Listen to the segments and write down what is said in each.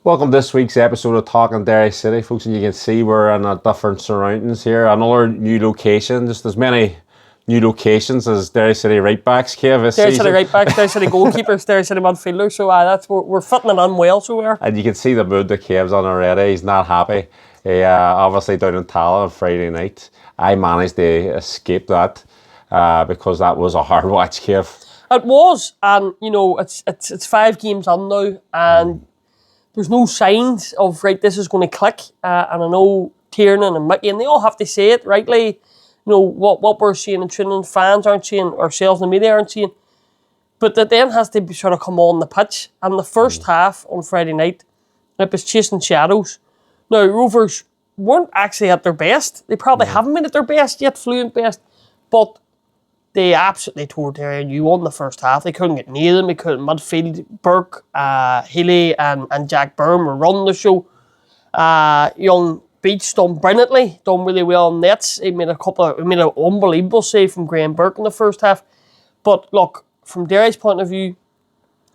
Welcome to this week's episode of Talking Derry City, folks, and you can see we're in a different surroundings here. Another new location, just as many new locations as Derry City right backs, Kev, this Derry season. City right backs, Derry City goalkeepers, Derry City midfielders, so that's we're fitting it in well, so we are. And you can see the mood that Kev's on already. He's not happy. He obviously down in Tallaght on Friday night. I managed to escape that because that was a hard watch, Kev. It was, and you know, it's 5 games on now, and there's no signs of, right, this is going to click. And I know Tiernan and Mickey, and they all have to say it rightly. You know, what we're seeing in training, fans aren't seeing, ourselves in the media aren't seeing. But that then has to be sort of come on the pitch. And the first half on Friday night, it was chasing shadows. Now, Rovers weren't actually at their best. They probably haven't been at their best yet, fluent best. But they absolutely tore Derry and you on the first half. They couldn't get near them. They couldn't midfield. Burke, Healy and Jack Byrne were running the show. Young Beach done brilliantly, done really well on nets. He made an unbelievable save from Graham Burke in the first half. But look, from Derry's point of view,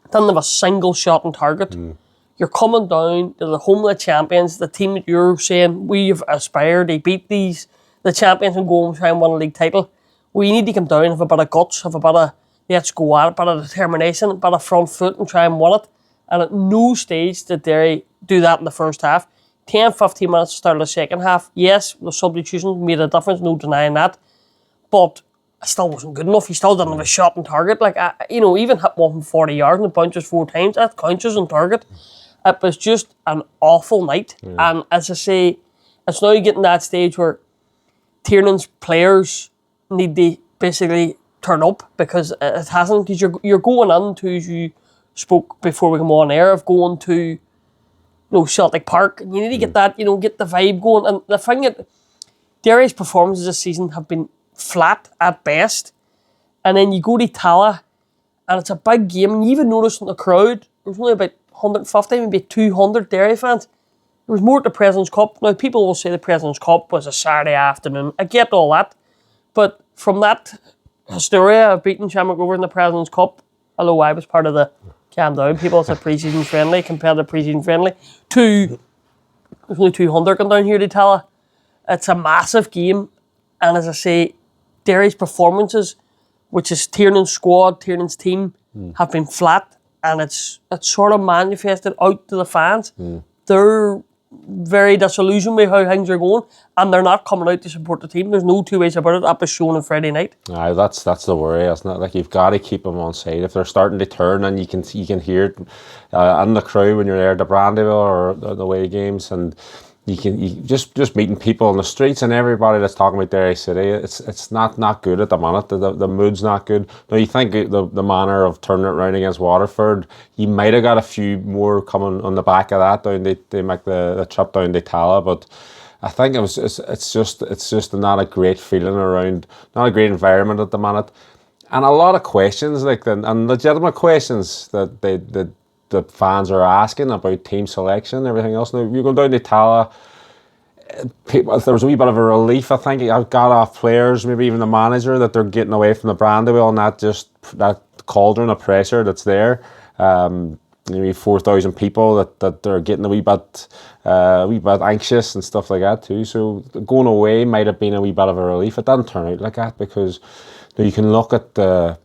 didn't have a single shot on target. You're coming down to the home of the champions, the team that you're saying we've aspired to beat the champions and go and try and win a league title. We need to come down, have a bit of guts, have a bit of let's go at it, a bit of determination, a bit of front foot and try and win it. And at no stage did Derry do that in the first half. 10-15 minutes to start the second half. Yes, the substitutions made a difference, no denying that. But it still wasn't good enough. He still didn't have a shot on target. Like, even hit one from 40 yards and it bounces 4 times. That counts as on target. It was just an awful night. And as I say, it's now getting to that stage where Tiernan's players need to basically turn up, because it hasn't. Because you're going into, as you spoke before we come on air, of going to Celtic Park, and you need to get that, get the vibe going. And the thing that Derry's performances this season have been flat at best, and then you go to Tallaght and it's a big game, and you even notice in the crowd there was only about 150, maybe 200 Derry fans. There was more at the President's Cup. Now people will say the President's Cup was a Saturday afternoon. I get all that. But from that hysteria of beating Shamrock Rovers in the President's Cup, although I was part of the calm down people, it's a pre-season friendly, compared to pre-season friendly, to there's only 200 come down here to Tallaght. It's a massive game. And as I say, Derry's performances, which is Tiernan's squad, Tiernan's team, have been flat. And it's sort of manifested out to the fans. They're very disillusioned with how things are going, and they're not coming out to support the team. There's no two ways about it. That was shown on Friday night. Aye, that's the worry, isn't it? Like, you've got to keep them on side. If they're starting to turn, and you can hear it in the crowd when you're there at the Brandywell or the away games, and you just meeting people on the streets and everybody that's talking about Derry City. It's not good at the minute. The mood's not good. Now, you think the manner of turning it around against Waterford, you might have got a few more coming on the back of that. Down they make the trip down to Tallaght, but I think it's just not a great feeling around, not a great environment at the minute, and a lot of questions and legitimate questions that the fans are asking about team selection and everything else. Now, you're going down to Tallaght, there was a wee bit of a relief, I think. I've got off players, maybe even the manager, that they're getting away from the Brandywell and not just that cauldron of pressure that's there. 4,000 people that they're getting a wee bit anxious and stuff like that too. So going away might have been a wee bit of a relief. It didn't turn out like that, because you can look at the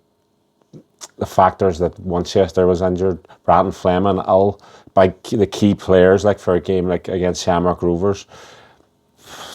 factors that Winchester was injured, Bratton Fleming ill, by the key players, like for a game like against Shamrock Rovers.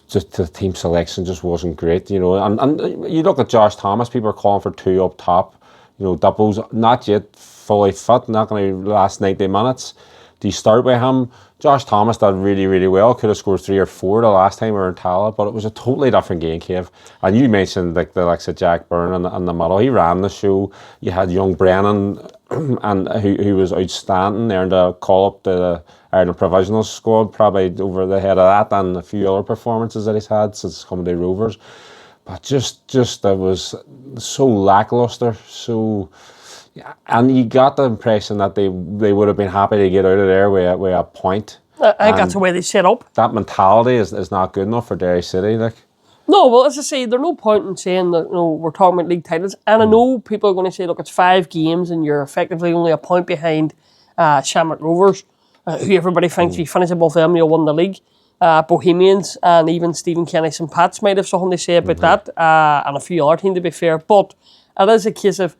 Just the team selection just wasn't great, And you look at Josh Thomas, people are calling for 2 up top. Duppo's not yet fully fit, not going to last 90 minutes. Do you start with him? Josh Thomas did really, really well. Could have scored 3 or 4 the last time we were in Tallaght, but it was a totally different game, Kev. And you mentioned the likes of Jack Byrne in the middle. He ran the show. You had young Brennan, and who was outstanding, earned a call up to the Ireland Provisional squad, probably over the head of that, and a few other performances that he's had since coming to Rovers. But just it was so lackluster, so. And you got the impression that they would have been happy to get out of there with a point. I think that's the way they set up. That mentality is not good enough for Derry City. No, well, as I say, there's no point in saying that we're talking about league titles. And I know people are going to say, look, it's 5 games and you're effectively only a point behind Shamrock Rovers. who everybody thinks if you finish above them, you'll win the league. Bohemians and even Stephen Kenny St. Pat's might have something to say about that, and a few other teams to be fair. But it is a case of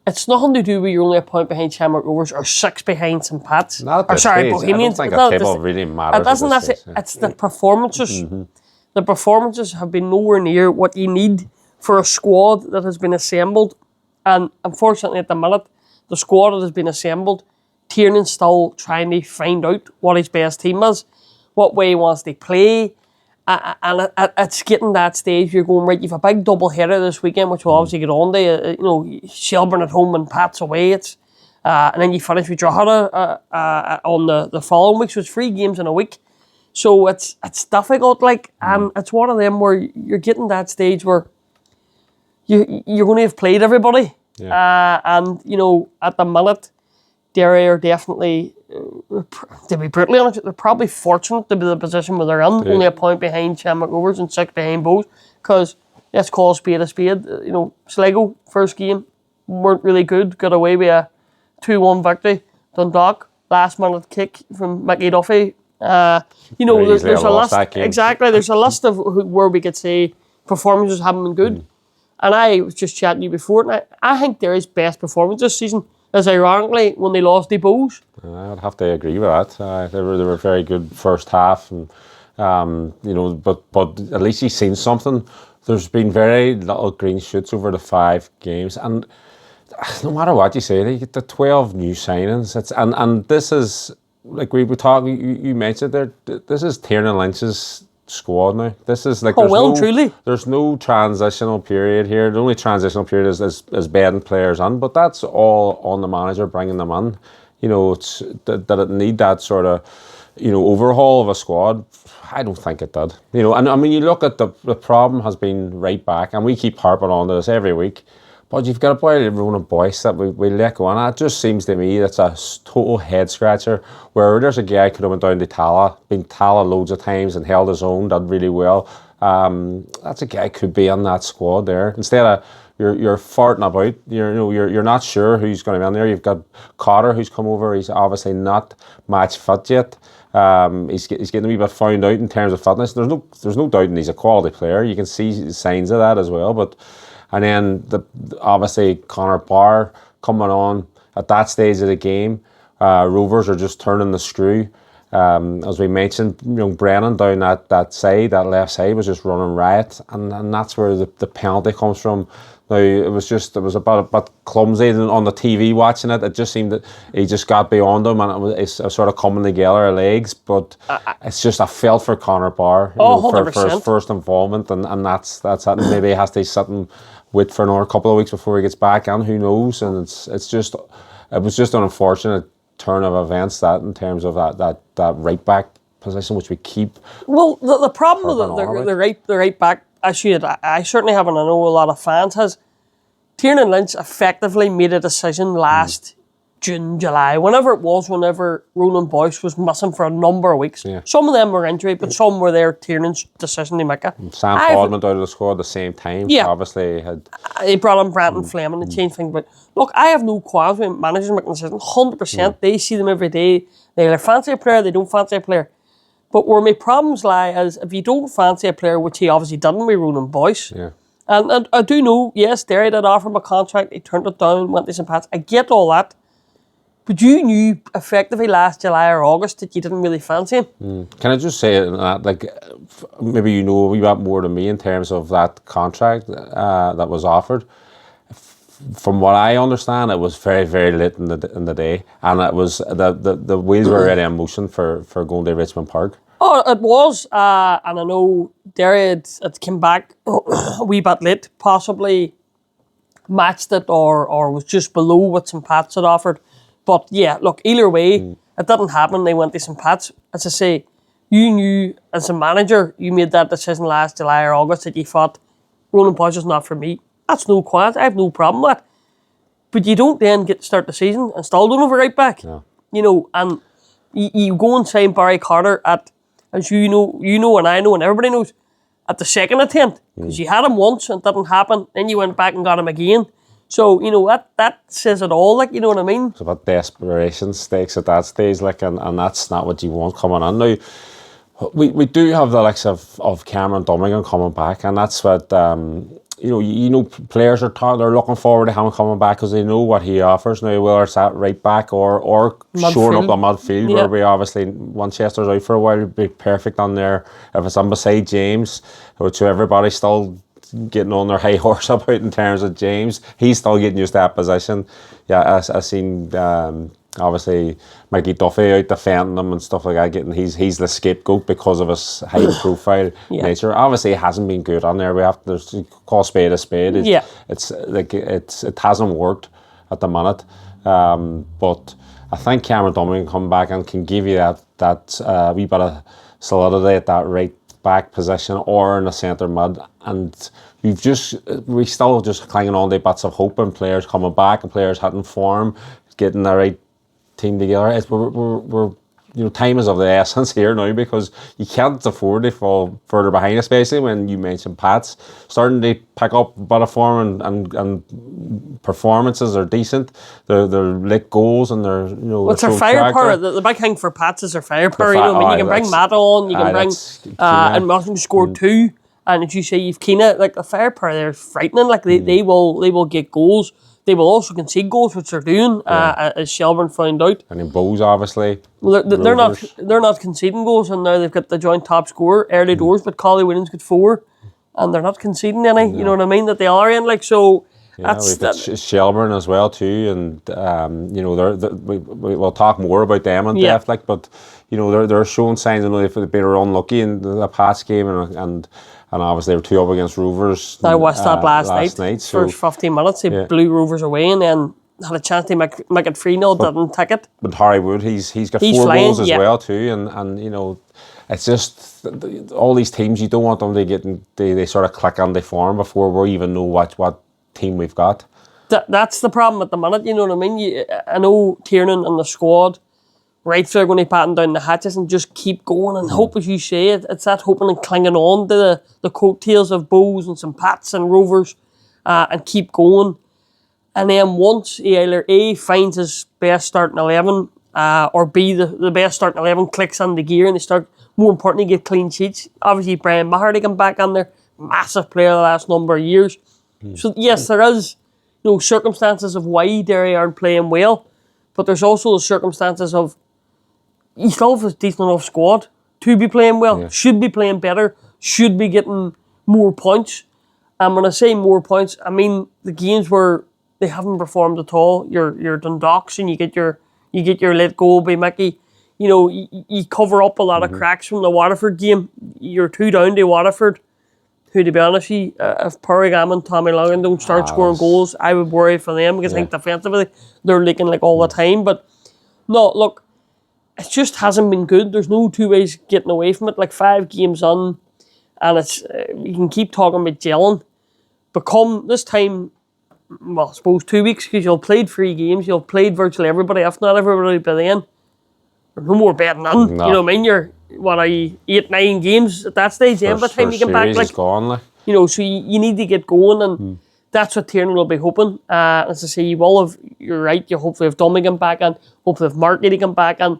it's nothing to do with you're only a point behind Shamrock Rovers or 6 behind St. Pat's. Not at this Bohemians. I don't think a table really matters. It doesn't. That's it. It's the performances. The performances have been nowhere near what you need for a squad that has been assembled. And unfortunately, at the minute, the squad that has been assembled, Tiernan's still trying to find out what his best team is, what way he wants to play. And it's getting that stage you're going, right, you've a big double header this weekend, which we'll obviously get on to. Shelburne at home and Pats away. And then you finish with Drogheda on the following week. So it's 3 games in a week. So it's difficult, and it's one of them where you're getting that stage where you're going to have played everybody. Yeah. And, at the minute, Derry are definitely, to be brutally honest, they're probably fortunate to be in the position where they're in. Only a point behind Shamrock Rovers and 6 behind Bows. Because, let's call a spade a spade. Sligo, first game, weren't really good. Got away with a 2-1 victory. Dundalk, last minute kick from Michael Duffy. There's a list. Exactly, there's a list of where we could say performances haven't been good. And I was just chatting to you before, and I think Derry's best performance this season is ironically when they lost the Bows. I'd have to agree with that. They were very good first half, and but at least you've seen something. There's been very little green shoots over the 5 games, and no matter what you say, they get the 12 new signings. And this is like we were talking. You mentioned there. This is Tiernan Lynch's squad now. This is like truly. There's no transitional period here. The only transitional period is bedding players in, but that's all on the manager bringing them in. It's that it need that sort of overhaul of a squad. I don't think it did. And I mean, you look at the problem has been right back, and we keep harping on this every week. But you've got a boy like Ronan Boyce that we let go on. It just seems to me that's a total head scratcher. Where there's a guy could have went down to Tallaght, been Tallaght loads of times and held his own, done really well. That's a guy could be on that squad there. Instead of you're farting about, you're not sure who's going to be on there. You've got Cotter who's come over. He's obviously not match fit yet. He's getting a wee bit found out in terms of fitness. There's no doubt he's a quality player. You can see signs of that as well, but. And then obviously Connor Barr coming on at that stage of the game. Rovers are just turning the screw. As we mentioned, Brennan down that left side was just running riot, and that's where the penalty comes from. Now it was a bit clumsy on the TV watching it. It just seemed that he just got beyond him, and it's sort of coming together of legs. But it's just I felt for Connor Barr for his first involvement, and that's it. Maybe he has to sit and wait for another couple of weeks before he gets back in. Who knows? And it was just an unfortunate turn of events that in terms of that right back position which we keep. Well, the problem with the right back issue that I certainly have, and I know a lot of fans has, Tiernan Lynch effectively made a decision last June, July, whenever Ronan Boyce was missing for a number of weeks. Yeah. Some of them were injured, but some were there Tiernan's decision to make it. Sam Ford went out of the squad at the same time. Yeah. Obviously he brought in Brandon Fleming and changed things. But look, I have no qualms with managers making decisions. 100%. They see them every day. They either fancy a player, they don't fancy a player. But where my problems lie is if you don't fancy a player, which he obviously didn't with Ronan Boyce. Yeah. And I do know, yes, Derry did offer him a contract. He turned it down, went to St. Pat's. I get all that. But you knew effectively last July or August that you didn't really fancy him. Can I just say, maybe you know a wee bit more than me in terms of that contract that was offered. From what I understand, it was very, very late in the day, and it was the wheels were already in motion for going to Richmond Park. Oh, it was, and I know Derry had came back a wee bit late, possibly matched it or was just below what St. Pat's had offered. But yeah, look, either way, it didn't happen. They went to St. Pat's. As I say, you knew as a manager, you made that decision last July or August that you thought, Ronan Boyce is not for me. That's no qualms. I have no problem with that. But you don't then get to start the season and still don't have a right back. No. And you go and sign Barry Carter at, as you know and I know and everybody knows, at the second attempt. Because you had him once and it didn't happen. Then you went back and got him again. So, that says it all, like, you know what I mean? It's about desperation stakes at that stage, like, and that's not what you want coming on. Now, we do have the likes of Cameron Dummigan coming back, and that's what, players they're looking forward to him coming back because they know what he offers now, whether it's at right back or showing up the midfield, where we obviously, once Chester's out for a while, it'd be perfect on there. If it's on beside James, which everybody's still getting on their high horse about in terms of James, he's still getting used to that position. Yeah, I seen obviously Mikey Duffy out defending him and stuff like that. He's the scapegoat because of his high profile nature. Obviously, it hasn't been good on there. We have to call spade a spade. It hasn't worked at the minute. But I think Cameron Dummigan can come back and can give you that wee bit of solidity at that right back position or in the centre mid, and we still just clinging on to bits of hope and players coming back and players hitting form, getting the right team together. We're time is of the essence here now, because you can't afford to fall further behind, especially when you mentioned Pat's starting to pick up a bit of form and performances are decent. They're like goals and they're What's their firepower? The big thing for Pats is their firepower. You can bring Matt on, you can bring and Martin scored 2, and as you say, you've Keena, like the firepower there is frightening. Like they will get goals. They will also concede goals, which they're doing, as Shelburne found out. And then Bowes, obviously. Well, they're not conceding goals, and now they've got the joint top scorer early doors, but Collie Williams got 4, and they're not conceding any. You know what I mean? That they are in, like, so. Yeah, we've got Shelburne as well too, and we'll talk more about them in depth, like, but they're showing signs. I know they've been unlucky in the past game, and obviously they were 2 up against Rovers. I watched that last night. So, first 15 minutes, they blew Rovers away, and then had a chance to make it 3-0, didn't take it. But Harry Wood, he's got 4 goals as well too, and it's just all these teams, you don't want them to get they sort of click on the form before we even know what team we've got. That's the problem at the minute, you know what I mean? I know Tiernan and the squad, right, so they're going to batten down the hatches and just keep going and hope, as you say, it's that hoping and clinging on to the coattails of Bowes and some Pats and Rovers and keep going. And then once either A, finds his best starting 11 or B, the best starting 11 clicks on the gear and they start, more importantly, get clean sheets. Obviously, Brian Maher, come back on there, massive player the last number of years. So yes, there is circumstances of why Derry aren't playing well, but there's also the circumstances of you still have a decent enough squad to be playing well, should be playing better, should be getting more points. And when I say more points, I mean the games where they haven't performed at all. Your Dundalks, and you get your let go by Mickey. You cover up a lot of cracks from the Waterford game. You're 2 down to Waterford, who, to be honest with you, if Parragam and Tommy Longan don't start scoring goals, I would worry for them, because I think defensively they're leaking like all the time. But no, look, it just hasn't been good. There's no 2 ways getting away from it. Like 5 games on, and it's you can keep talking about gelling, but come this time, well, I suppose 2 weeks, because you'll have played 3 games, you'll have played virtually everybody, if not everybody by then. There's no more betting on. No. You know what I mean? You're 8-9 games at that stage. By the time you get back, like, gone, so you need to get going, and that's what Tiernan will be hoping. As I say, you're right. You hopefully have Dummigan back, and hopefully have Marky to come back, and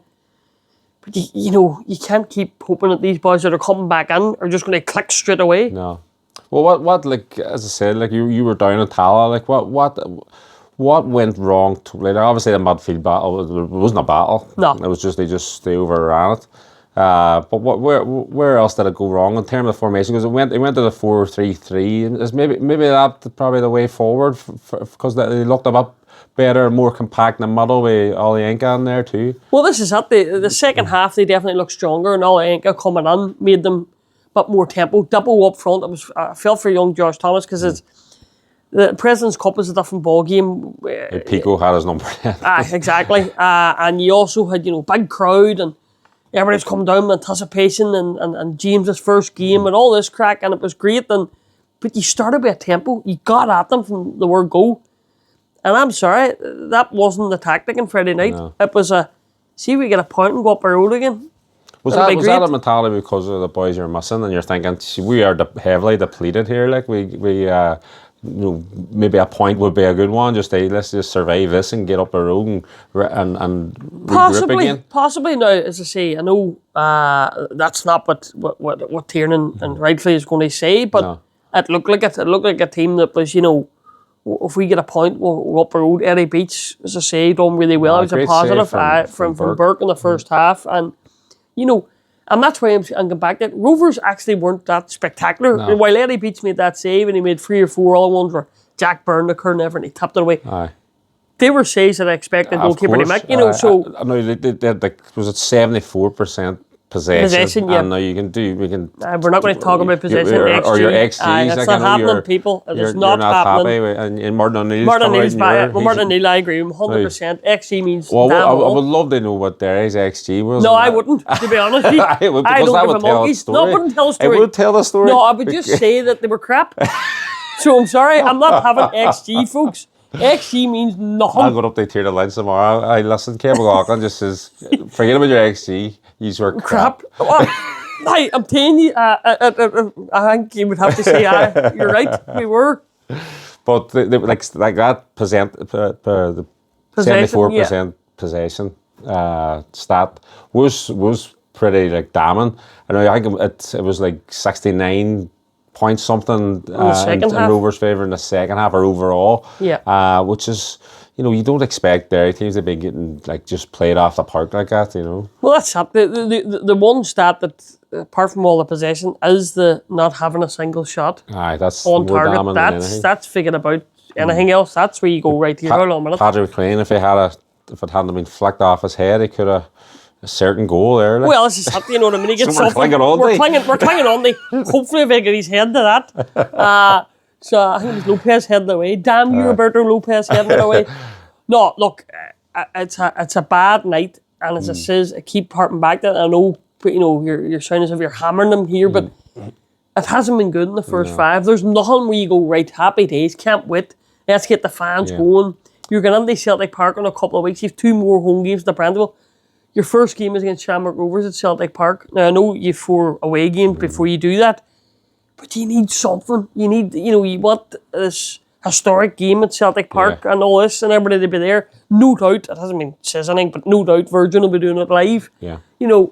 but you can't keep hoping that these boys that are coming back in are just going to click straight away. No. Well, what like, as I said, like you were down at Tallaght, like what went wrong? Obviously the midfield battle, it wasn't a battle. No. It was just they overran it. But where else did it go wrong in terms of formation? Because it went to the 4-3-3, and is maybe that's probably the way forward, because they looked a bit better, more compact in the middle with Olienka in there too. Well, this is it. The second half they definitely looked stronger, and Olienka coming in made them a bit more tempo, double up front. I felt for young Josh Thomas, because the President's Cup is a different ball game. Pico had his number. Exactly. And you also had big crowd, and everybody's come down with anticipation, and James's first game and all this crack, and it was great. But you started with a tempo. You got at them from the word go. And I'm sorry, that wasn't the tactic on Friday night. No. It was see if we get a point and go up the road again. Was that a mentality because of the boys you're missing, and you're thinking, we are heavily depleted here? Like we maybe a point would be a good one. Just let's just survive this and get up the road and regroup again. Possibly now, as I say, I know that's not what Tiernan and rightfully is going to say, but it looked like a team that was, if we get a point, we're up the road. Eddie Beach, as I say, done really well. It was a positive from Burke in the first half, and that's why I'm going back to it. Rovers actually weren't that spectacular. No. While Eddie Beach made that save and he made 3 or 4 other ones where Jack Byrne occurred and everything, he tapped it away. Aye. They were saves that I expected goalkeeper to make, so... I know they was it 74% possession, yeah. And now we can... we're not going to talk about possession. Or your XGs. It's not happening, people. It is not happening. Happy and Martin O'Neill's back. Martin O'Neill, I agree with him, 100%. XG means I would love to know what Derry's XG was. No, I wouldn't, to be honest with you. I don't give a monkeys. No, I wouldn't tell a story. I would tell the story. No, I would just say that they were crap. So I'm sorry, I'm not having XG, folks. XG means nothing. I'll go up to Tallaght Lines tomorrow. I listen, Kevin McLaughlin just says, forget about your XG. You were crap. I'm telling you, I think you would have to say, you're right, we were. But like that the 74% possession stat was pretty damning. I think it was 69 point something in Rovers' favour in the second half or overall. Yeah. Which is, you don't expect Derry teams to be getting just played off the park like that, Well, that's it. The one stat that, apart from all the possession, is the not having a single shot. Aye, that's on target. That's figuring about anything else. That's where you go right here. Hold on a minute. Patrick McLean, if it hadn't been flicked off his head, he could have a certain goal there. Well, it's just that, you know what I mean? He gets so we're clinging on to hopefully if I get his head to that. So I think it was Lopez heading away. Damn you, Roberto Lopez heading away. No, look, it's a bad night, and as I says, I keep harping back to it. I know, you're sounding as if you're hammering them here, but it hasn't been good in the first 5. There's nothing where you go, right, happy days, can't wait. Let's get the fans going. You're going into Celtic Park in a couple of weeks. You have 2 more home games at the Brandywell. Your first game is against Shamrock Rovers at Celtic Park. Now, I know you have 4 away games before you do that, but you need something. You need, you want this historic game at Celtic Park and all this, and everybody to be there. No doubt, it hasn't been says anything, but no doubt Virgin will be doing it live. Yeah. So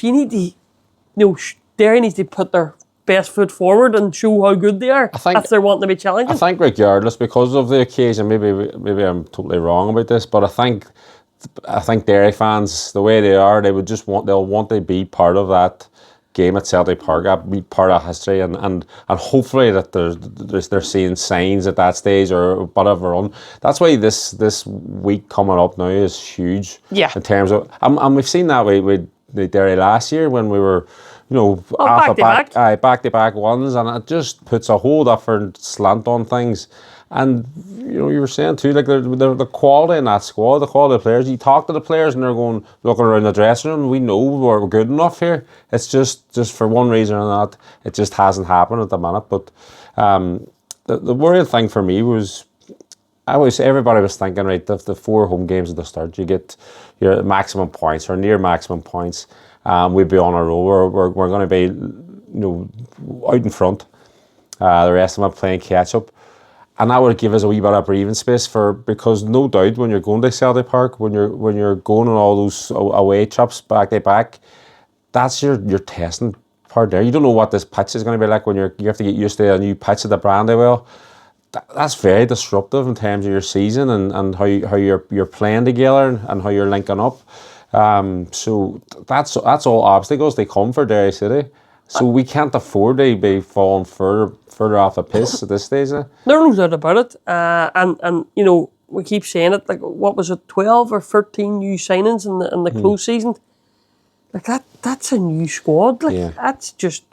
you need to, Derry needs to put their best foot forward and show how good they are if they're wanting to be challenging. I think regardless, because of the occasion, maybe I'm totally wrong about this, but I think Derry fans, the way they are, they'll want to be part of that game at Celtic Park, be part of history, and hopefully that they're seeing signs at that stage or whatever on. That's why this week coming up now is huge. Yeah. In terms of, and we've seen that with Derry last year when we were, back-to-back ones, and it just puts a whole different slant on things. And you were saying too, the quality in that squad, the quality of players. You talk to the players and they're looking around the dressing room. We know we're good enough here. It's just for one reason or not, it just hasn't happened at the minute. But the worrying thing for me was, everybody was thinking, right, the 4 home games at the start, you get your maximum points or near maximum points. We'd be on a roll. We're going to be, out in front. The rest of them are playing catch up. And that would give us a wee bit of breathing space because no doubt when you're going to Celtic Park, when you're going on all those away trips back to back, that's your testing part there. You don't know what this pitch is going to be like when you have to get used to a new pitch at the Brandywell. That's very disruptive in terms of your season and how you're playing together and how you're linking up. So that's all obstacles they come for Derry City. So we can't afford to be falling further off the piss at this stage. There's no doubt about it. And we keep saying it, what was it, 12 or 13 new signings in the close season? That's a new squad. That's just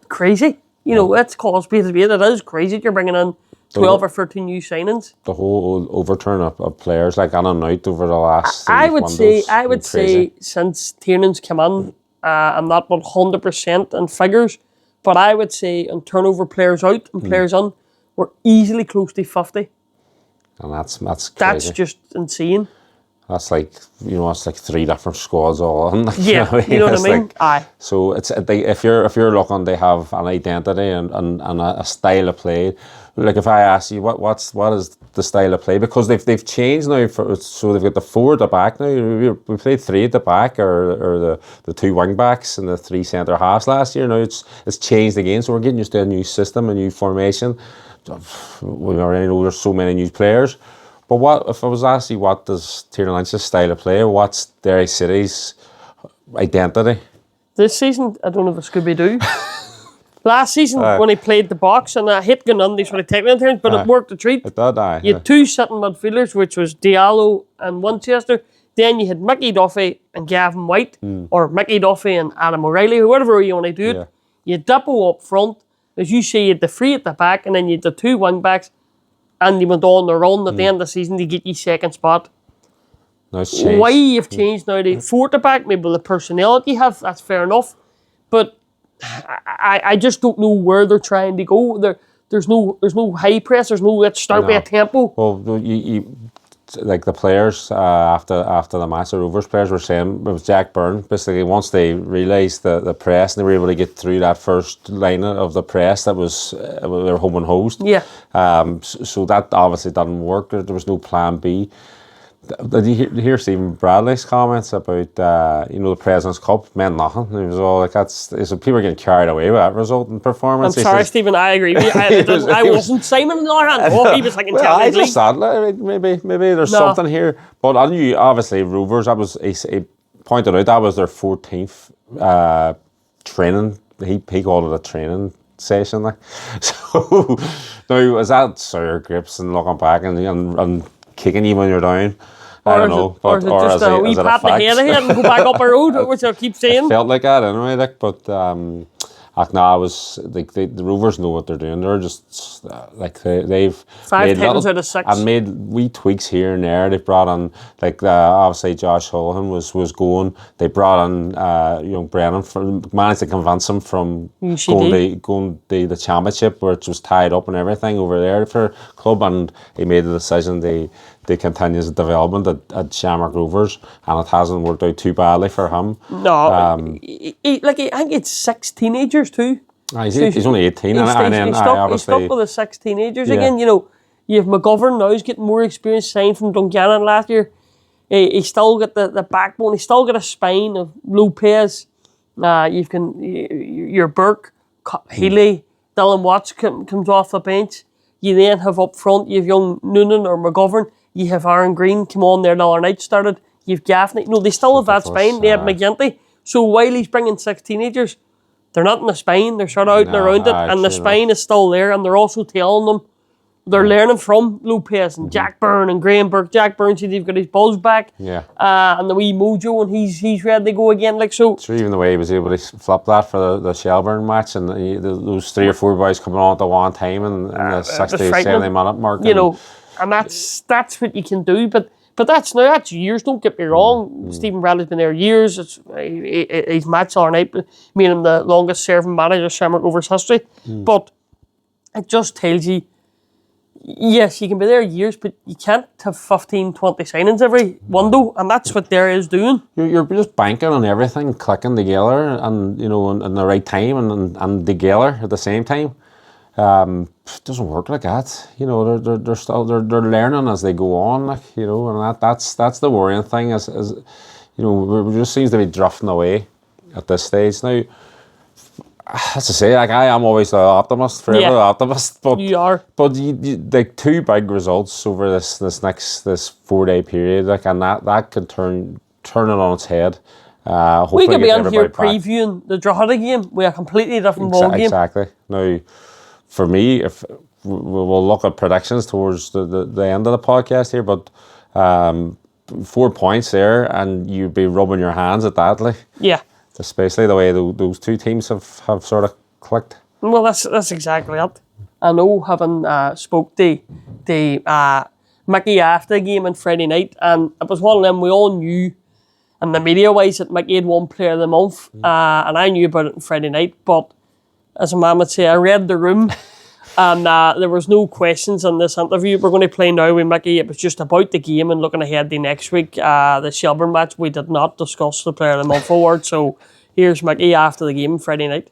crazy. Let's call it spade a spade. It is crazy that you're bringing in 12 or 13 new signings. The whole overturn of players in and out over the last I would say since Tiernan's come in, I'm not 100% in figures, but I would say on turnover players out and players in, we're easily close to 50. And that's crazy. That's just insane. That's like, it's like 3 different squads all on. Like, Yeah, you know what I It's mean? like- Aye. So if you're looking, they have an identity and a style of play. Like if I ask you what is the style of play, because they've changed now. So they've got the 4 at the back now. We played 3 at the back, or the 2 wing backs and the 3 centre halves last year. Now it's changed again. So we're getting used to a new system, a new formation. We already know there's so many new players. But what if I was asking, what does Tiernan Lynch's style of play? What's Derry City's identity? This season, I don't know if it's Scooby-Doo. Last season, when he played the box, and I hit going on these sort of technical terms, but it worked a treat. It did, aye. You had 2 sitting midfielders, which was Diallo and Winchester. Then you had Mickey Duffy and Gavin White, or Mickey Duffy and Adam O'Reilly, or whatever you want to do it. Yeah. You had Dippo up front. As you say, you had the 3 at the back, and then you had the 2 wing backs. And you went on the run at the end of the season to get you second spot. No, it's changed. Why you've changed now to 4 at the back, maybe the personality you have, that's fair enough. But I just don't know where they're trying to go. There's no high press, there's no let's start with a tempo. Well, you like the players after the match, the Rovers players were saying, it was Jack Byrne, basically once they realised the press and they were able to get through that first line of the press, that was their home and host. Yeah. So that obviously didn't work. There was no plan B. Did you hear Stephen Bradley's comments about the President's Cup meant nothing? It was all like so people are getting carried away with that result and performance. I'm sorry, Stephen, I agree with you. I wasn't Simon on the other hand. Oh, he was like in I Champions just League. thought like, maybe there's something here. But I knew obviously Rovers. That was he pointed out that was their 14th training. He called it a training session. Like so. Now is that sour grips and looking back and kicking you when you're down? I don't know, or is it just a wee pat in the head ahead and go back up a road, which I keep saying? Felt like that anyway, like, but I was like the Rovers know what they're doing. They're just like they've 5 made titles out of 6 and made wee tweaks here and there. They've brought on like obviously Josh Holohan was going. They brought on young Brennan, managed to convince him from going to the championship, which was tied up and everything over there for club, and he made the decision they continue his development at Shamrock Rovers, and it hasn't worked out too badly for him. No, I think it's 6 teenagers too. He's only 18, He's obviously stuck with the 6 teenagers again. You have McGovern now. He's getting more experience, signed from Dungannon last year. He's still got the backbone. He's still got a spine of Lopez. Your Burke, Healy, Dylan Watts comes off the bench. You then have up front, you have young Noonan or McGovern. You have Aaron Green come on there the other night started. You have Gaffney. No, they still have that spine. They have McGinty. So while he's bringing 6 teenagers, they're not in the spine. They're sort of out and around it. And the spine is still there. And they're also telling them they're learning from Lopez and Jack Byrne and Graham Burke. Jack Byrne said he's got his buzz back. Yeah. And the wee mojo, and he's ready to go again. Like so. Sure, even the way he was able to flip that for the Shelburne match, and those 3 or 4 boys coming on at the one time and the 60, 70 minute mark. And that's what you can do. But that's years. Don't get me wrong. Stephen Bradley's been there years. He's matched all night, made him the longest serving manager in Shamrock Rovers history. But it just tells you, yes, you can be there years, but you can't have 15, 20 signings every window, and that's what there is doing. You're just banking on everything clicking together, and in the right time and together at the same time. It doesn't work like that. They're still learning as they go on, and that's the worrying thing. As we just seems to be drifting away at this stage now. As I say, like I am always the optimist, forever the optimist. But you are. But you like 2 big results over this 4-day period, like, and that can turn it on its head. We could be on here previewing the Drogheda game with a completely different ball game. Exactly. Now, for me, if we'll look at predictions towards the end of the podcast here, but 4 points there, and you'd be rubbing your hands at that, like. Yeah. Especially the way those 2 teams have sort of clicked. Well, that's exactly it. I know, having spoke to Mickey after the game on Friday night, and it was one of them we all knew, and the media-wise, that Mickey had won Player of the Month, and I knew about it on Friday night, but as a man would say, I read the room, And there was no questions in this interview we're going to play now with Mickey. It was just about the game and looking ahead to next week. The Shelburne match, we did not discuss the Player of the Month award. So here's Mickey after the game Friday night.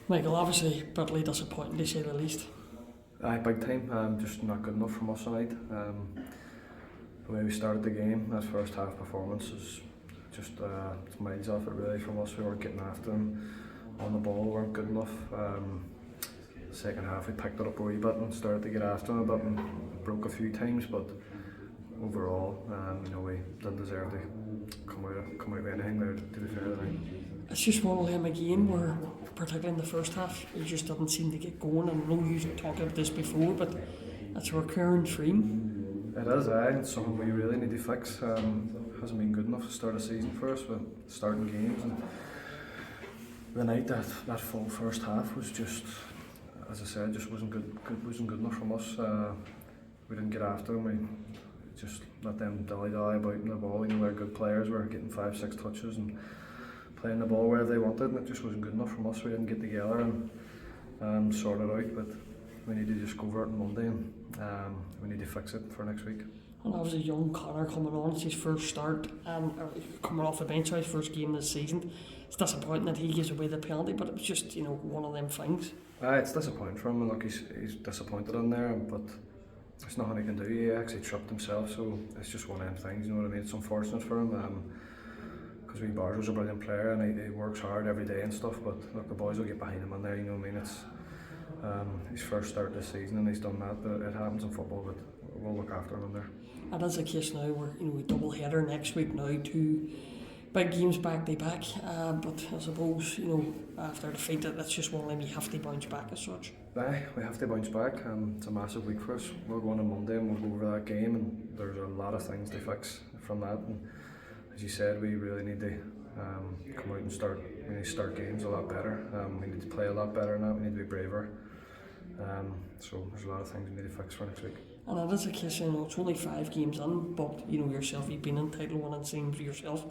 Michael, obviously bitterly disappointing to say the least. Aye, big time. Just not good enough from us tonight. The way we started the game, that first half performance is just it's miles off it really from us. We weren't getting after them on the ball, weren't good enough. Second half we picked it up a wee bit and started to get after them a bit and broke a few times, but overall, we didn't deserve to come out with anything there, to be fair tonight. It's just one of them again where, particularly in the first half, you just didn't seem to get going. And I know you've talked about this before, but it's a recurring theme. It is, it's something we really need to fix. Hasn't been good enough to start a season for us with starting games. And the night that full first half was just, as I said, just wasn't good enough from us. We didn't get after them. We just let them dilly-dally about in the ball. They're good players. We're getting 5-6 touches and playing the ball where they wanted, and it just wasn't good enough from us. We didn't get together and sort it out, but we need to just go over it on Monday and we need to fix it for next week. And obviously young Connor coming on, it's his first start and coming off the bench, his first game this season. It's disappointing that he gives away the penalty, but it was just one of them things. It's disappointing for him, and look, he's disappointed in there, but there's nothing he can do. He actually tripped himself, so it's just one of them things, you know what I mean? It's unfortunate for him, because Barzo's a brilliant player and he works hard every day and stuff, but look, the boys will get behind him in there, you know what I mean? It's his first start this season and he's done that, but it happens in football, but we'll look after him in there. And as a case now, we're we double header next week now, 2 big games back to back, but I suppose after defeat that's just one of them you have to bounce back as such. Aye, we have to bounce back. It's a massive week for us. We'll go on Monday and we'll go over that game, and there's a lot of things to fix from that. And as you said, we really need to come out and start. We need to start games a lot better. We need to play a lot better now. We need to be braver. So there's a lot of things we need to fix for next week. And it is a case, it's only 5 games in, but yourself, you've been in title winning teams yourself.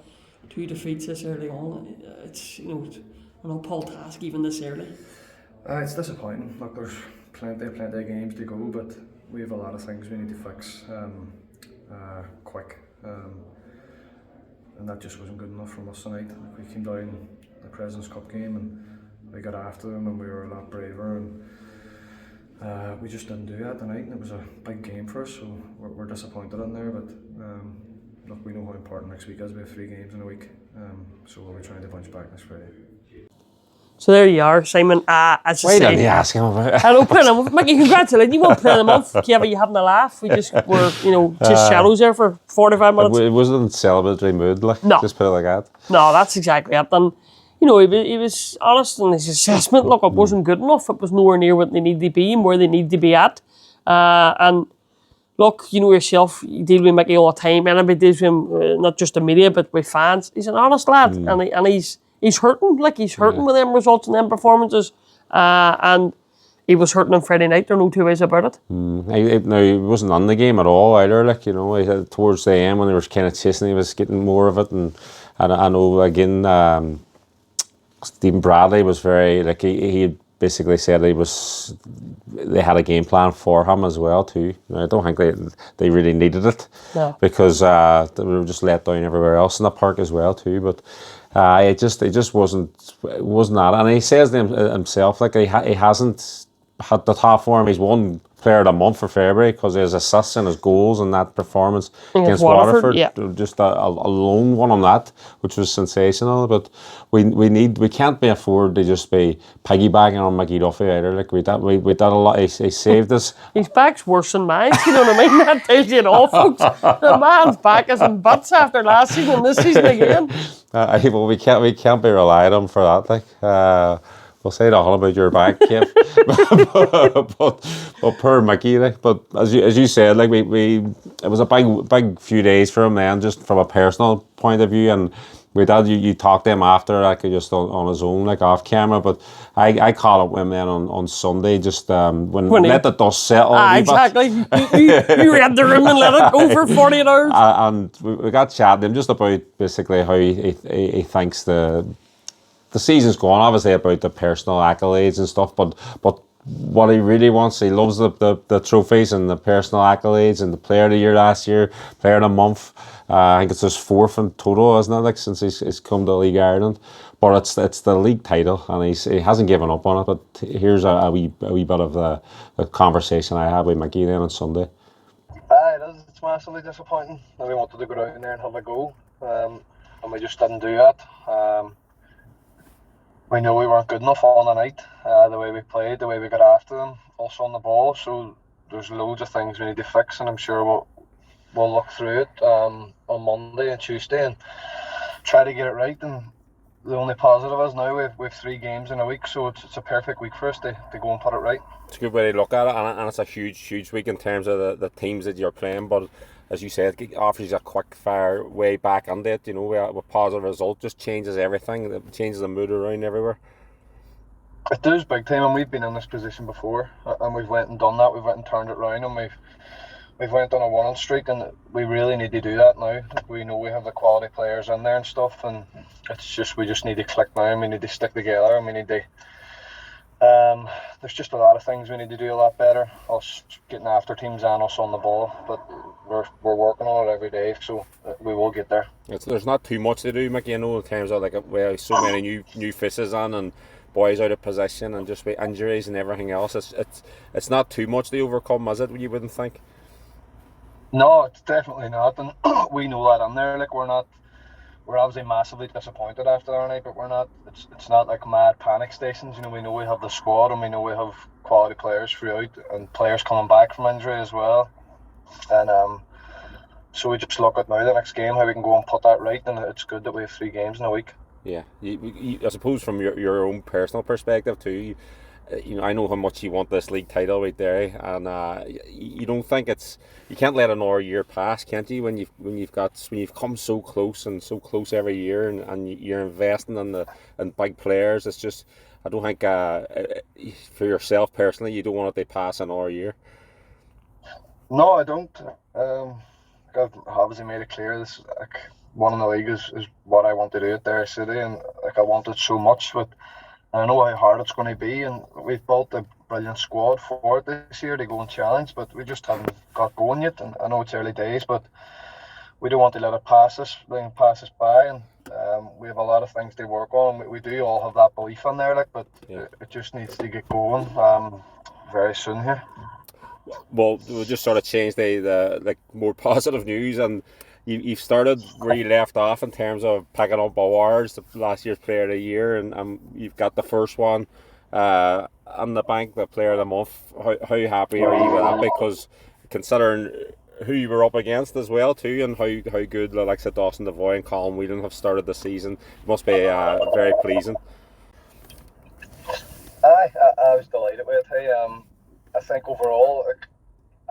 2 defeats this early on. It's an uphill task even this early. It's disappointing. Look, there's plenty of games to go, but we have a lot of things we need to fix quick. And that just wasn't good enough from us tonight. We came down the President's Cup game and we got after them and we were a lot braver, and we just didn't do that tonight, and it was a big game for us, so we're disappointed in there, but look, we know how important next week is. We have 3 games in a week, so we'll be trying to bounce back next Friday. So there you are, Simon. As I Why say, didn't you ask him about it? Hello, Player of the Month. Mickey, congratulations. You won't Player of the Month. Kevin, you having a laugh? We just were, just shadows there for 45 minutes. It wasn't in celebratory mood, No. Just put it like that. No, that's exactly it. And, he was honest in his assessment. Look, it wasn't good enough. It was nowhere near what they need to be and where they need to be at. And look, yourself, you deal with Mickey all the time. Anybody deals with him, not just the media, but with fans. He's an honest lad, and he's hurting. He's hurting with them results and them performances. And he was hurting on Friday night. There are no 2 ways about it. He wasn't on the game at all either. Towards the end when they were kind of chasing, he was getting more of it. And I know again, Stephen Bradley was very he had basically said they had a game plan for him as well too. I don't think they really needed it, because they were just let down everywhere else in the park as well too. But it just wasn't that. And he says to himself, he hasn't had the top form. He's won Player of the Month for February because of his assists and his goals and that performance against Waterford. Yeah. Just a lone one on that, which was sensational. But we can't be afford to just be piggybacking on Mickey Duffy either. We did a lot. He saved us. His back's worse than mine. You know what I mean? That tells you it all, folks. The man's back is in butts after last season and this season again. Well, we can't be relied on for that. We'll say all about your back, Kev. but poor Mickey. But as you said, it was a big few days for him then, just from a personal point of view. And you talked to him after, just on his own, off camera. But I caught up with him then on Sunday, just when let the dust settle. Exactly. You read the room and let it go for 48 hours. And we got chatting to him just about basically how he thinks the season's gone obviously about the personal accolades and stuff, but what he really wants, he loves the trophies and the personal accolades and the player of the year last year, player of the month. I think it's his 4th in total, isn't it? Like since he's come to League Ireland, but it's the league title, and he hasn't given up on it. But here's a wee bit of the conversation I had with Maggie then on Sunday. It is. It's massively disappointing. We wanted to go out in there and have a go, and we just didn't do that. We knew we weren't good enough on the night, the way we played, the way we got after them, also on the ball. So there's loads of things we need to fix, and I'm sure we'll look through it on Monday and Tuesday and try to get it right. And the only positive is now we've 3 games in a week, so it's a perfect week for us to go and put it right. It's a good way to look at it, and it's a huge week in terms of the teams that you're playing. But as you said, it offers you a quick fire way back under it. You know, with positive result just changes everything. It changes the mood around everywhere. It does big time, and we've been in this position before, and we've went and done that. We've went and turned it round, and we've went on a winning streak, and we really need to do that now. We know we have the quality players in there and stuff, and we just need to click now, and we need to stick together, and we need to. There's just a lot of things we need to do a lot better. Us getting after teams and us on the ball, but we're working on it every day, so we will get there. There's not too much to do, Mickey, in terms of so many new faces on and boys out of position and just with injuries and everything else. It's not too much to overcome, is it? You wouldn't think. No, it's definitely not, and we know that in there. Like we're obviously massively disappointed after our night, but we're not. It's not like mad panic stations. You know, we know we have the squad, and we know we have quality players throughout, and players coming back from injury as well. And so we just look at now the next game how we can go and put that right, and it's good that we have 3 games in a week. Yeah, I suppose from your own personal perspective too. You know, I know how much you want this league title right there, and you don't think you can't let another year pass, can't you? When you've come so close and so close every year, and you're investing in big players. It's just, I don't think for yourself personally, you don't want it to pass another year. No, I don't. I've obviously made it clear this winning the league is what I want to do at Derry City, and I want it so much, but I know how hard it's going to be, and we've built a brilliant squad for it this year to go and challenge, but we just haven't got going yet. And I know it's early days, but we don't want to let it pass us by, and we have a lot of things to work on. We do all have that belief in there, but it just needs to get going very soon here. Well, we'll just sort of change the more positive news, and you've started where you left off in terms of picking up awards, last year's Player of the Year, and you've got the first one on the bank, the Player of the Month. How happy are you with that? Because considering who you were up against as well too, and how good the likes of Dawson Devoy and Colin Whelan have started the season, it must be very pleasing. I was delighted with it. I think overall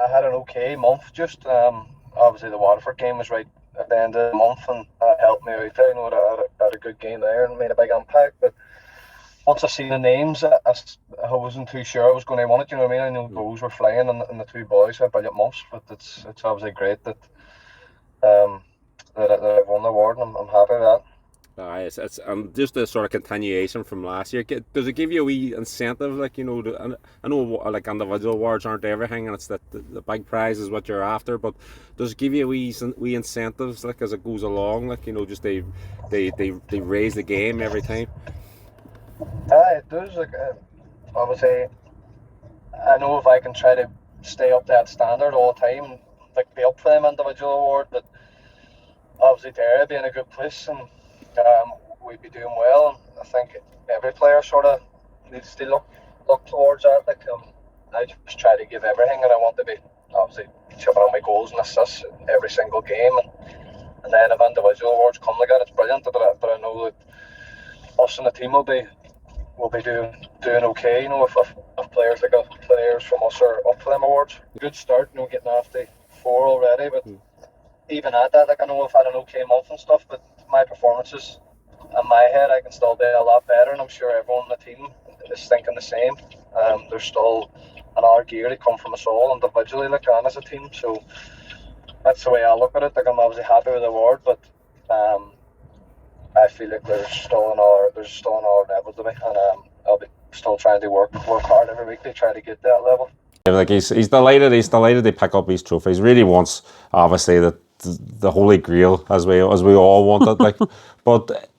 I had an okay month. Just obviously the Waterford game was right at the end of the month, and that helped me out. I know I had a good game there and made a big impact. But once I seen the names, I wasn't too sure I was going to win it. You know what I mean? I know goals were flying, and the 2 boys had brilliant months. But it's obviously great that I've won the award, and I'm happy with that. It's just a sort of continuation from last year. Does it give you a wee incentive, like, you know? I know like individual awards aren't everything, and it's that the big prize is what you're after. But does it give you a wee incentives, like, as it goes along, like, you know, just they raise the game every time? It does. Like obviously, I know if I can try to stay up to that standard all the time, like be up for them individual award, but obviously Derry being a good place, and we'd be doing well, and I think every player sort of needs to look towards that. Like I just try to give everything, and I want to be obviously chipping on my goals and assists every single game, and then if individual awards come like that, it's brilliant. But I know that us and the team will be doing okay. You know, if players from us are up for them awards. Good start, you know, getting off the 4 already, but even at that, like, I know I've had an okay month and stuff, but my performances in my head, I can still be a lot better, and I'm sure everyone on the team is thinking the same. There's still another gear to come from us all individually, like, and as a team. So that's the way I look at it. Like, I'm obviously happy with the award, but I feel like there's still another level to me, and I'll be still trying to work hard every week to try to get that level. Yeah, like he's delighted. He's delighted to pick up his trophies. Really wants, obviously, the holy grail as we all want it. Like, but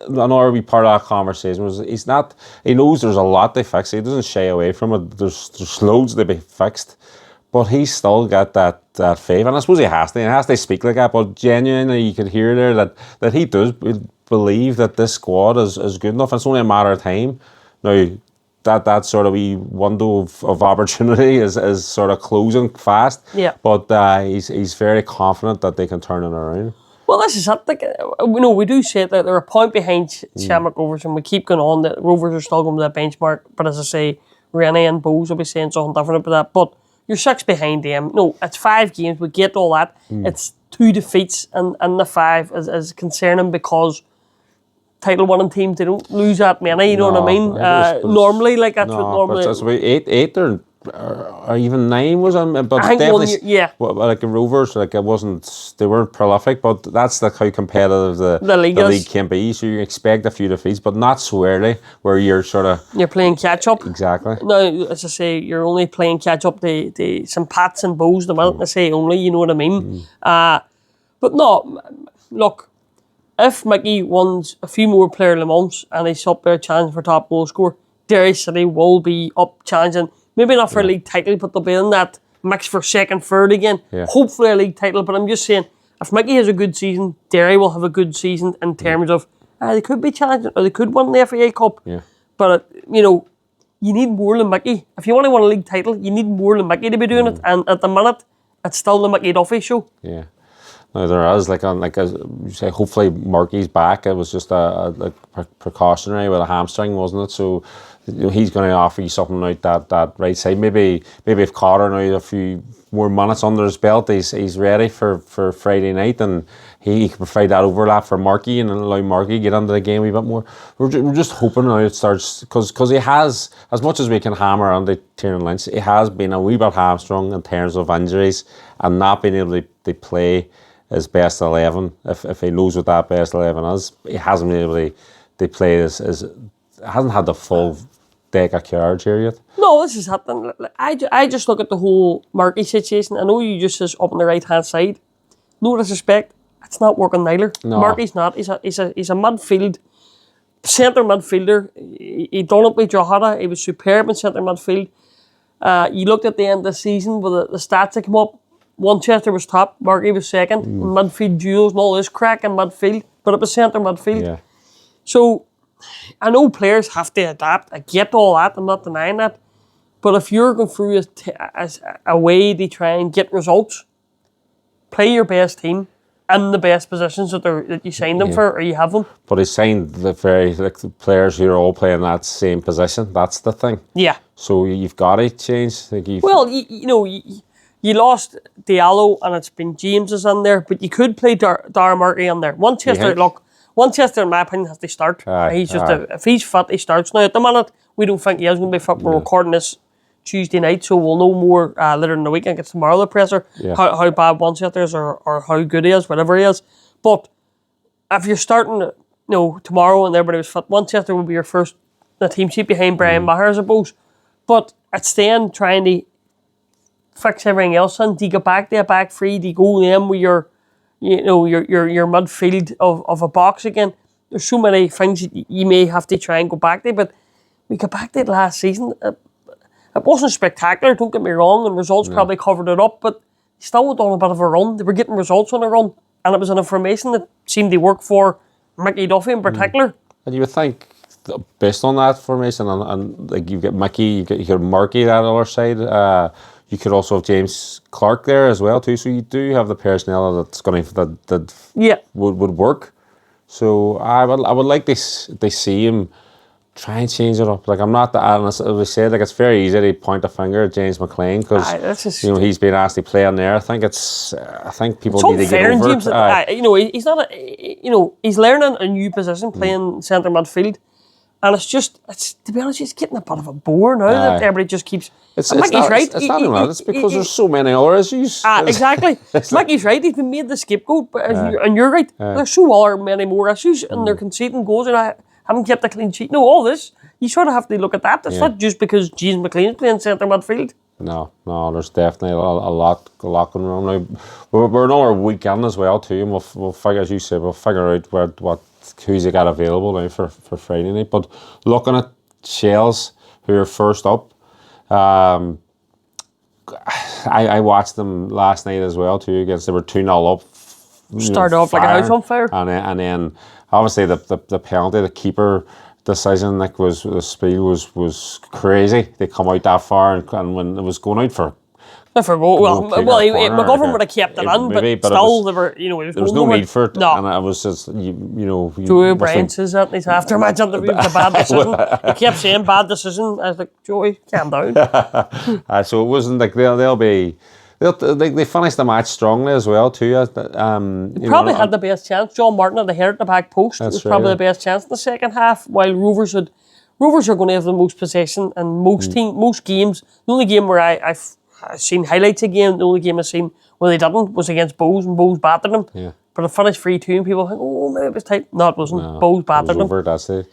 another wee part of that conversation was he's not. He knows there's a lot to fix. He doesn't shy away from it. There's loads to be fixed, but he's still got that faith, and I suppose he has to. He has to speak like that. But genuinely, you could hear there that he does believe that this squad is good enough. It's only a matter of time now. That sort of wee window of opportunity is sort of closing fast. Yeah. But he's very confident that they can turn it around. Well, this is it. Like, we do say that they're a point behind Shamrock Rovers, and we keep going on that Rovers are still going to that benchmark. But as I say, Rennie and Bowes will be saying something different about that. But you're 6 behind them. No, it's 5 games. We get all that. It's 2 defeats, and the 5 is concerning because title-winning teams, they don't lose that many, you know what I mean? Normally, like, that's what normally... But it's about 8 or even 9 was on, but I think definitely, 1 year, yeah. Well, like the Rovers, like they weren't prolific, but that's like how competitive the league can be. So you expect a few defeats, but not so early, where you're sort of... You're playing catch-up. Exactly. Now, as I say, you're only playing catch-up to some Pats and Bows, the minute I say only, you know what I mean? But no, look, if Mickey wins a few more Player Le Mans and he's up there challenging for top goal scorer, Derry City will be up challenging, maybe not for a league title, but they'll be in that mix for second, third again. Yeah. Hopefully a league title, but I'm just saying, if Mickey has a good season, Derry will have a good season in terms of, they could be challenging, or they could win the FAA Cup. Yeah. But, you need more than Mickey. If you want to win a league title, you need more than Mickey to be doing it, and at the minute, it's still the Mickey Duffy show. Yeah. No, there is, as you say, hopefully Marky's back. It was just a precautionary with a hamstring, wasn't it? So he's going to offer you something out that right side. Maybe if Cotter now a few more minutes under his belt, he's ready for Friday night, and he can provide that overlap for Marky and allow Marky to get into the game a wee bit more. We're just hoping now it starts, because he has, as much as we can hammer on the Tiernan Lynch, he has been a wee bit hamstrung in terms of injuries and not being able to play his best 11, if he knows what that best 11 is. He hasn't been able to play hasn't had the full deck of cards here yet. No, this is happening. I just look at the whole Marky situation. I know you just says up on the right hand side. No disrespect, it's not working neither. No. Marky's not. He's a midfield centre midfielder. He done it with Drogheda. He was superb in centre midfield. You looked at the end of the season with the stats that come up. Winchester was top, Marky was second, midfield duels and all this crack in midfield, but it was centre midfield. Yeah. So, I know players have to adapt, I get all that, I'm not denying that, but if you're going through a way to try and get results, play your best team in the best positions that you signed them for, or you have them. But he signed the players who are all playing that same position, that's the thing. Yeah. So you've got to change. You lost Diallo and it's been James is in there, but you could play Dara Markey in there. Winchester, in my opinion, has to start. If he's fit, he starts. Now, at the minute, we don't think he is going to be fit. We're recording this Tuesday night, so we'll know more later in the week. I think it's tomorrow, the presser, how bad Winchester is or how good he is, whatever he is. But if you're starting tomorrow and everybody was fit, Winchester will be your first the team sheet behind Brian Maher, I suppose. But it's then trying to fix everything else, and do you go back to a back three? Do you go in with your midfield of a box again? There's so many things you may have to try and go back to, but we got back to it last season. It wasn't spectacular, don't get me wrong, and results probably covered it up, but still done a bit of a run. They were getting results on a run, and it was an information that seemed to work for Mickey Duffy in particular. And you would think, based on that formation, and like you've got Mickey, you got Marky that other side. You could also have James Clark there as well too. So you do have the personnel that's going to would work. So I would like to see him try and change it up. Like I'm not as we said, like it's very easy to point a finger at James McLean because he's been asked to play on there. I think people need to get over it. He's not he's learning a new position playing centre midfield. And it's to be honest, it's getting a bit of a bore now that everybody just keeps. It's Mickey's not, right. It's not that. It's because there's so many other issues. Exactly. Mickey's right. He's been made the scapegoat, but and you're right. There's so many more issues, and they're conceding goals, and I haven't kept a clean sheet. No, all this you sort of have to look at that. It's not just because James McLean's playing centre midfield. No, there's definitely a lot going wrong now. We're another weekend as well too, and we'll figure, as you said, we'll figure out who's they got available now for Friday night. But looking at Shells, who are first up, I watched them last night as well too. They were 2-0 up. Started off like a house on fire, and then obviously the penalty, the keeper decision, like the speed was crazy. They come out that far, and when it was going out for McGovern would have kept it on, but still, there was no need for it. No. And it was just, Joey Bryan says that in his after-match interview. It was a bad decision. He kept saying bad decision. I was like, Joey, calm down. So it wasn't like they finished the match strongly as well too. Probably had the best chance. John Martin had the hair at the back post. It was probably the best chance in the second half, while Rovers are going to have the most possession and most games. The only game where I've seen highlights again, the only game I've seen where they didn't was against Bows, and Bows battered them. Yeah. But it finished 3-2 and people think, oh, maybe it was tight. No, it wasn't. No, Bows battered them. That's it.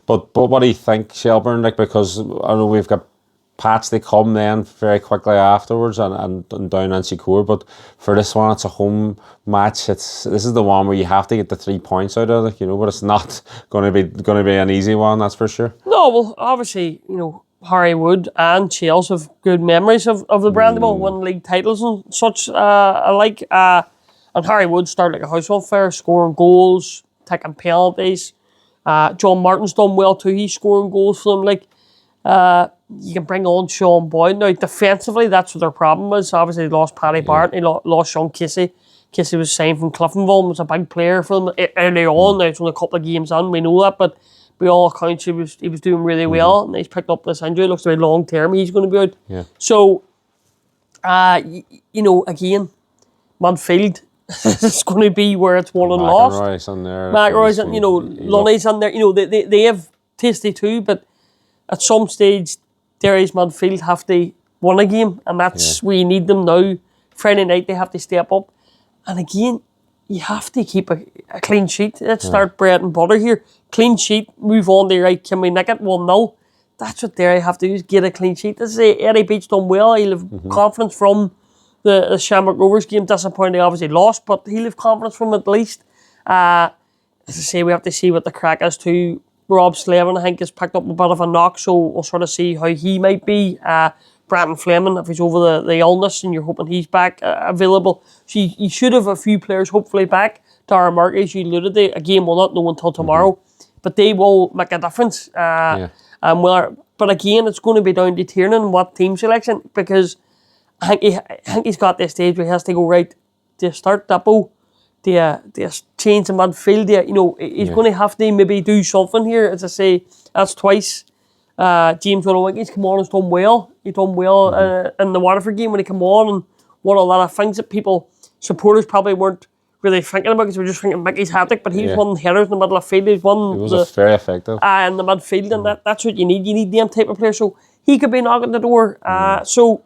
But what do you think, Shelburne? Like, because I know we've got Pats, they come then very quickly afterwards and down Inchicore, but for this one, it's a home match. This is the one where you have to get the 3 points out of it, but it's not going to be an easy one, that's for sure. No, well, obviously, Harry Wood and Chelsea have good memories of the Brandywell, won league titles and such alike. And Harry Wood started like a house on fire, scoring goals, taking penalties. John Martin's done well too. He's scoring goals for them. You can bring on Sean Boyd. Now, defensively, that's what their problem is. Obviously, they lost Paddy Barrett. They lost Sean Casey. Casey was signed from Cliftonville and was a big player for them earlier on. Now, it's only a couple of games on. We know that, but by all accounts, he was doing really well, and he's picked up this injury. It looks to be long term. He's going to be out. Yeah. So, again, midfield is going to be where it's won and lost. McElroy's in there. McElroy's and Lunny's in there. They have tasty too, but at some stage, Derry's midfield have to win a game, and that's where you need them now. Friday night, they have to step up, and again, you have to keep a clean sheet. Let's start bread and butter here. Clean sheet, move on to right. Can we nick it 1-0? That's what Derry have to do, is get a clean sheet. This is Eddie Beach done well. He'll have confidence from the Shamrock Rovers game. Disappointing, obviously lost, but he'll have confidence from at least. As I say, we have to see what the crack is too. Rob Slavin, I think, has picked up a bit of a knock, so we'll sort of see how he might be. Brandon Fleming, if he's over the illness and you're hoping he's back available. So you should have a few players hopefully back. Dara Markey, as you alluded to, again, we'll not know until tomorrow, but they will make a difference. But again, it's going to be down to Tiernan and what team selection, because I think he's got this stage where he has to go, right, to start Dippo, to change the midfield. He's going to have to maybe do something here. As I say, that's twice. James Winowicky's come on and done well. He done well in the Waterford game when he came on and won a lot of things that supporters probably weren't really thinking about, because we were just thinking Mickey's hat-trick, but he was one headers in the middle of the field. He was very effective. In the midfield, and that's what you need. You need them type of player, so he could be knocking the door. So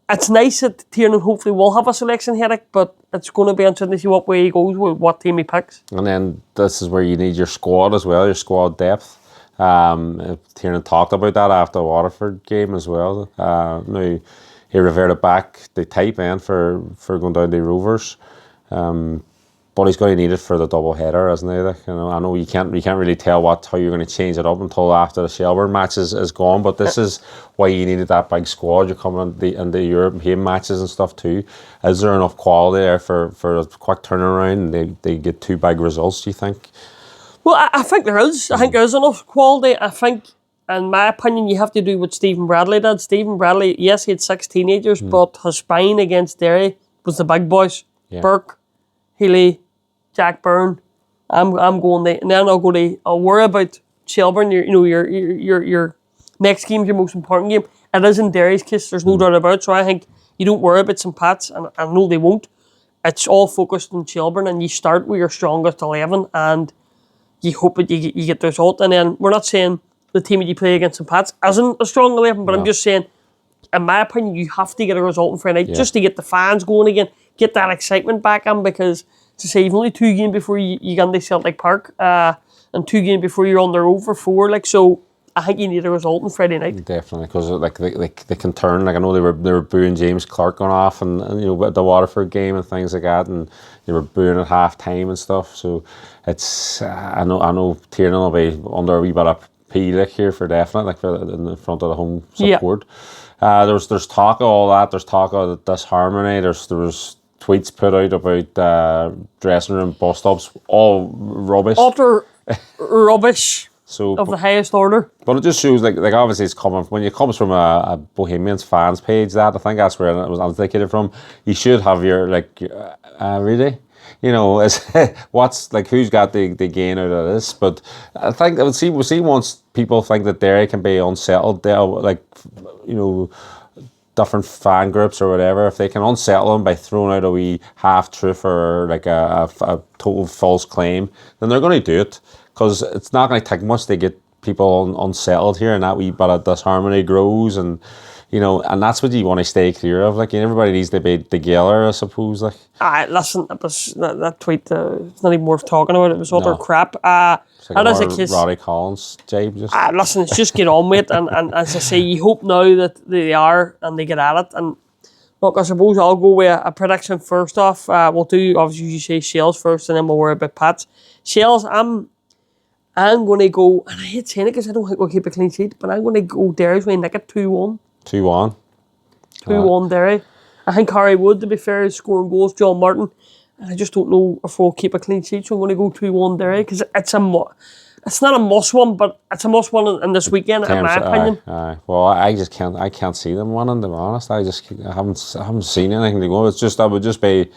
it's nice that Tiernan hopefully will have a selection headache, but it's going to be interesting to see what way he goes with what team he picks. And then this is where you need your squad as well, your squad depth. Tiernan talked about that after the Waterford game as well. Now he reverted back the tight end for going down to Rovers, but he's going to need it for the double header, isn't he? I know you can't really tell how you're going to change it up until after the Shelburne match is gone. But this is why you needed that big squad. You're coming into European matches and stuff too. Is there enough quality there for a quick turnaround? And they get 2 big results, do you think? Well, I think there is. I think there is enough quality. I think, in my opinion, you have to do what Stephen Bradley did. Stephen Bradley, yes, he had 6 teenagers, but his spine against Derry was the big boys. Yeah. Burke, Healy, Jack Byrne. I'm going there, and then I'll worry about Shelburne. Your next game is your most important game. It is in Derry's case. There's no doubt about it. So I think you don't worry about some Pats, and I know they won't. It's all focused on Shelburne, and you start with your strongest 11, and you hope that you get the result. And then we're not saying the team that you play against St. Pat's isn't a strong 11, but I'm just saying, in my opinion, you have to get a result on Friday night just to get the fans going again, get that excitement back in, because to say you've only 2 games before you get into Celtic Park, and 2 games before you're on the road for 4, like, so I think you need a result on Friday night. Definitely, because like they can turn. Like I know they were booing James Clark going off, and the Waterford game and things like that, and they were booing at half time and stuff. So it's I know Tiernan will be under a wee bit of P here for definite, like in the front of the home support. There's talk of all that. There's talk of disharmony. There was tweets put out about dressing room bus stops, all rubbish. Utter rubbish. So, of the highest order. But it just shows, like obviously it's coming, when it comes from a Bohemians fans page, that I think that's where it was indicated from. You should have your, really? What's, like, who's got the gain out of this? But I think, we'll see once people think that Derry can be unsettled, they'll, different fan groups or whatever, if they can unsettle them by throwing out a wee half-truth or, like, a total false claim, then they're going to do it. Because it's not going to take much to get people unsettled here, and that wee bit of disharmony grows, and and that's what you want to stay clear of. Like, everybody needs to be together, I suppose. Like, listen, that tweet, it's not even worth talking about. It was utter crap. It's like as a case, Roddy Collins, Jabe. Listen, it's just get on with it, and as I say, you hope now that they are and they get at it. And look, I suppose I'll go with a prediction first off. We'll do, obviously, you say Shells first, and then we'll worry about Pats. Shells, I'm going to go, and I hate saying it because I don't think we'll keep a clean sheet, but I'm going to go Derry's way, nick it 2-1. 2-1. 2-1 Derry. I think Harry Wood, to be fair, is scoring goals, John Martin, and I just don't know if we'll keep a clean sheet, so I'm going to go 2-1 Derry, because it's not a must one, but it's a must one in this weekend, in my opinion. Well, I can't see them winning, to be honest. I haven't seen anything to go. I would just be,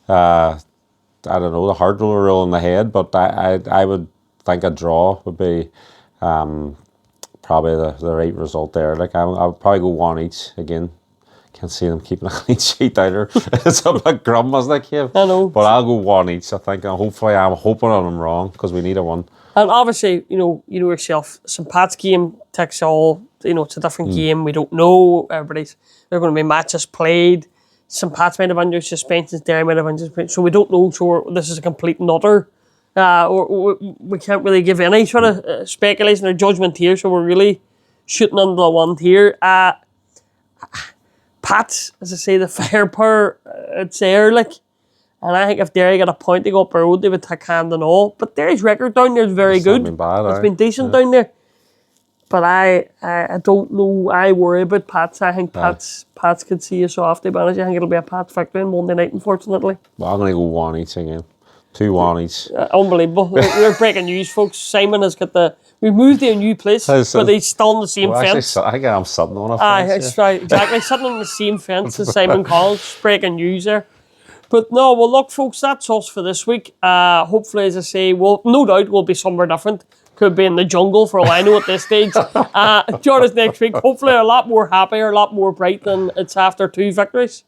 I don't know, the hard rule in the head, but I would think a draw would be probably the right result there. Like, I would probably go 1 each again. Can't see them keeping a clean sheet either. It's a bit grum, as like, yeah. I know. But I'll go 1 each, I think. And hopefully, I'm hoping I'm wrong, because we need a 1. And obviously, you know yourself, St. Pat's game takes all, it's a different game. We don't know. There are going to be matches played. St. Pat's might have under suspensions, Derry might have under suspensions. So we don't know. So this is a complete nutter. Or we can't really give any sort of speculation or judgment here, so we're really shooting under the one here. Pats, as I say, the firepower, it's there, like, and I think if Derry got a point to go up the road, they would take hand and all. But Derry's record down there is very good. Been bad, it's been decent down there. But I don't know. I worry about Pats. I think Pats could see us off. To be honest, I think it'll be a Pats victory on Monday night, unfortunately. Well, I'm going to go 1 each again. 2-1 each. Unbelievable. We're breaking news, folks. Simon has got we moved to a new place, but he's still on the same fence. Actually, I think I'm sitting on a fence. That's right, exactly. Sitting on the same fence as Simon Collins. Breaking news there. But no, well, look, folks, that's us for this week. Hopefully, as I say, no doubt we'll be somewhere different. Could be in the jungle, for all I know at this stage. Join us next week. Hopefully, a lot more happier, a lot more bright than it's after 2 victories.